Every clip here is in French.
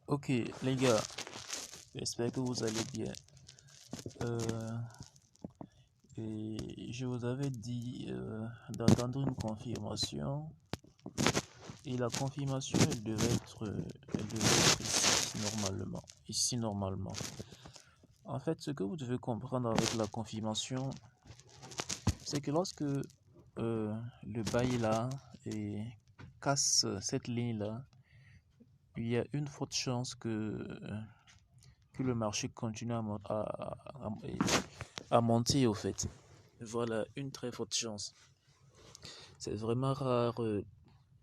Ok, les gars, j'espère que vous allez bien. Euh, et je vous avais dit d'attendre une confirmation. Et la confirmation, elle devait être ici normalement. Ici normalement. En fait, ce que vous devez comprendre avec la confirmation, c'est que lorsque le bail là et casse cette ligne là, il y a une forte chance que le marché continue à monter au fait. Voilà, une très forte chance. C'est vraiment rare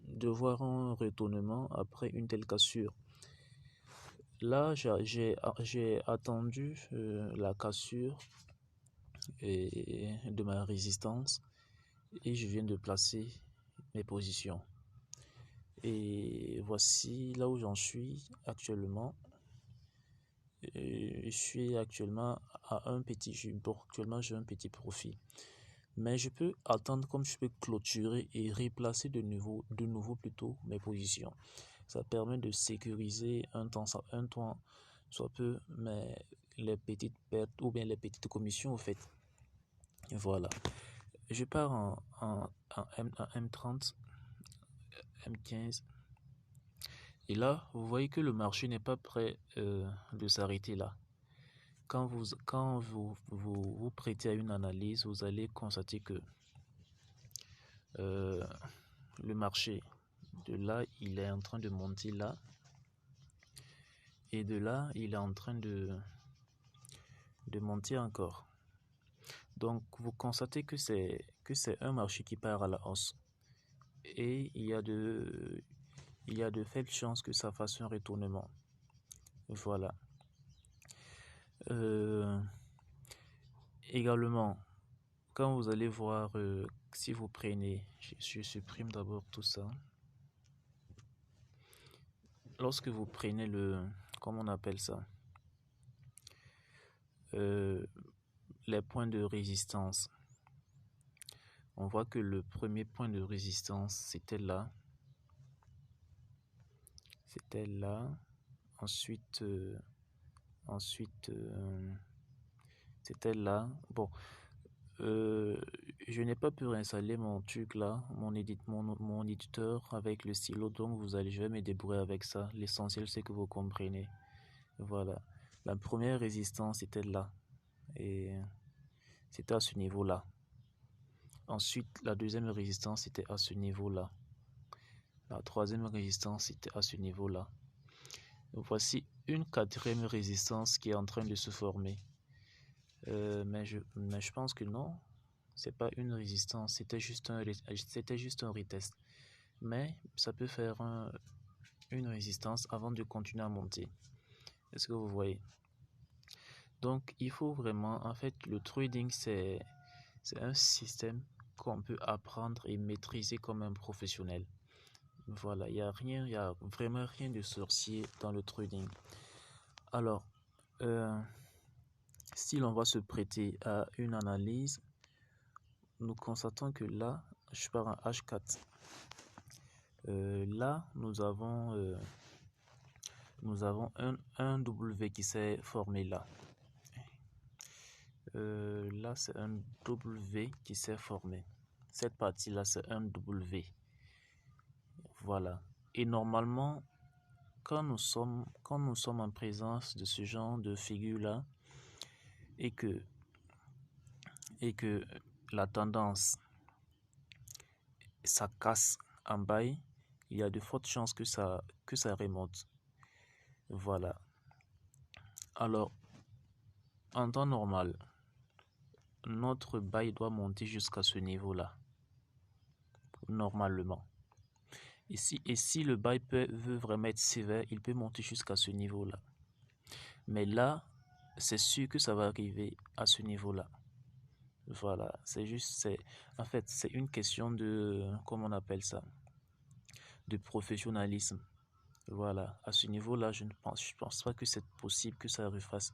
de voir un retournement après une telle cassure. Là, j'ai attendu la cassure de ma résistance et je viens de placer mes positions. Et voici là où j'en suis actuellement. Je suis actuellement à un petit, bon, actuellement j'ai un petit profit. Mais je peux attendre comme je peux clôturer et replacer de nouveau plutôt mes positions. Ça permet de sécuriser un temps soit peu, mais les petites pertes ou bien les petites commissions au fait. Voilà. Je pars en M30, M15. Et là, vous voyez que le marché n'est pas prêt de s'arrêter là. Quand vous prêtez à une analyse, vous allez constater que euh, le marché, de là, il est en train de monter là. Et de là, il est en train de monter encore. Donc, vous constatez que c'est un marché qui part à la hausse. Et il y a de faibles chances que ça fasse un retournement. Voilà. Euh, Également, quand vous allez voir, si vous prenez, je supprime d'abord tout ça. Lorsque vous prenez comment on appelle ça, euh, les points de résistance, on voit que le premier point de résistance, c'était là. C'était là. Ensuite, c'était là. Bon, euh, je n'ai pas pu réinstaller mon truc là, mon éditeur avec le stylo, donc je vais me débrouiller avec ça. L'essentiel, c'est que vous comprenez. Voilà. La première résistance était là. Et c'était à ce niveau-là. Ensuite, la deuxième résistance était à ce niveau-là. La troisième résistance était à ce niveau-là. Voici une quatrième résistance qui est en train de se former. Mais je pense que non, c'est pas une résistance, c'était juste un retest. Mais ça peut faire une résistance avant de continuer à monter. Est-ce que vous voyez? Donc, il faut vraiment, en fait, le trading, c'est un système qu'on peut apprendre et maîtriser comme un professionnel. Voilà, il y a vraiment rien de sorcier dans le trading. Alors, si l'on va se prêter à une analyse, nous constatons que là, je pars en H4. Là, nous avons un W qui s'est formé là. Là, c'est un W qui s'est formé. Cette partie-là, c'est un W. Voilà. Et normalement, quand nous sommes en présence de ce genre de figure-là, et que la tendance, ça casse en bail, il y a de fortes chances que ça remonte. Voilà. Alors, en temps normal, notre bail doit monter jusqu'à ce niveau-là, normalement. Et si le bail veut vraiment être sévère, il peut monter jusqu'à ce niveau-là. Mais là, c'est sûr que ça va arriver à ce niveau-là. Voilà, en fait, c'est une question de, comment on appelle ça, de professionnalisme. Voilà, à ce niveau-là, je pense pas que c'est possible que ça refasse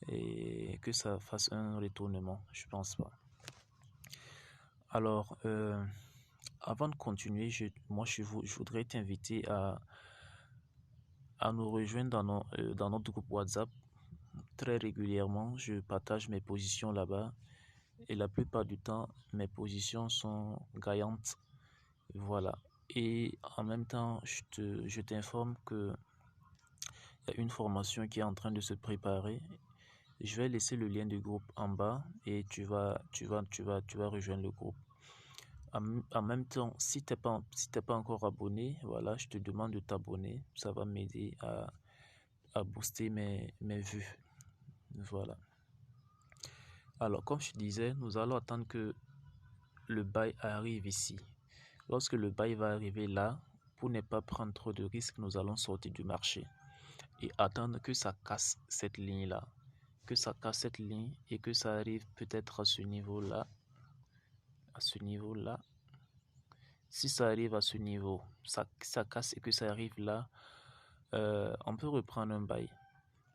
et que ça fasse un retournement. Je pense pas. Alors, avant de continuer, je voudrais t'inviter à nous rejoindre dans notre groupe WhatsApp. Très régulièrement, je partage mes positions là-bas et la plupart du temps, mes positions sont gagnantes. Voilà. Et en même temps, je t'informe que il y a une formation qui est en train de se préparer. Je vais laisser le lien du groupe en bas et tu vas rejoindre le groupe. En même temps, si t'es pas encore abonné, voilà, je te demande de t'abonner. Ça va m'aider à booster mes vues. Voilà. Alors, comme je disais, nous allons attendre que le bail arrive ici. Lorsque le bail va arriver là, pour ne pas prendre trop de risques, nous allons sortir du marché et attendre que ça casse cette ligne-là. Que ça casse cette ligne et que ça arrive peut-être à ce niveau-là. À ce niveau-là. Si ça arrive à ce niveau, ça casse et que ça arrive là, on peut reprendre un bail.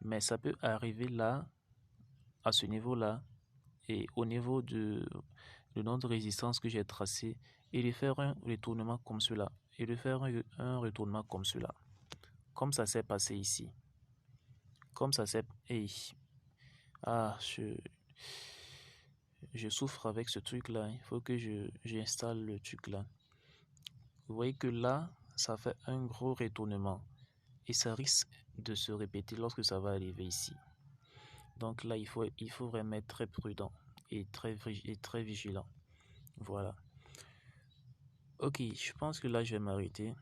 Mais ça peut arriver là, à ce niveau-là, et au niveau de notre résistance que j'ai tracé, et de faire un retournement comme cela. Et de faire un retournement comme cela. Comme ça s'est passé ici. Comme ça s'est... Hey. Ah, je souffre avec ce truc-là. Il faut que j'installe le truc là. Vous voyez que là, ça fait un gros retournement. Et ça risque de se répéter lorsque ça va arriver ici. Donc là, il faut vraiment être très prudent et très vigilant. Voilà. Ok, je pense que là, je vais m'arrêter.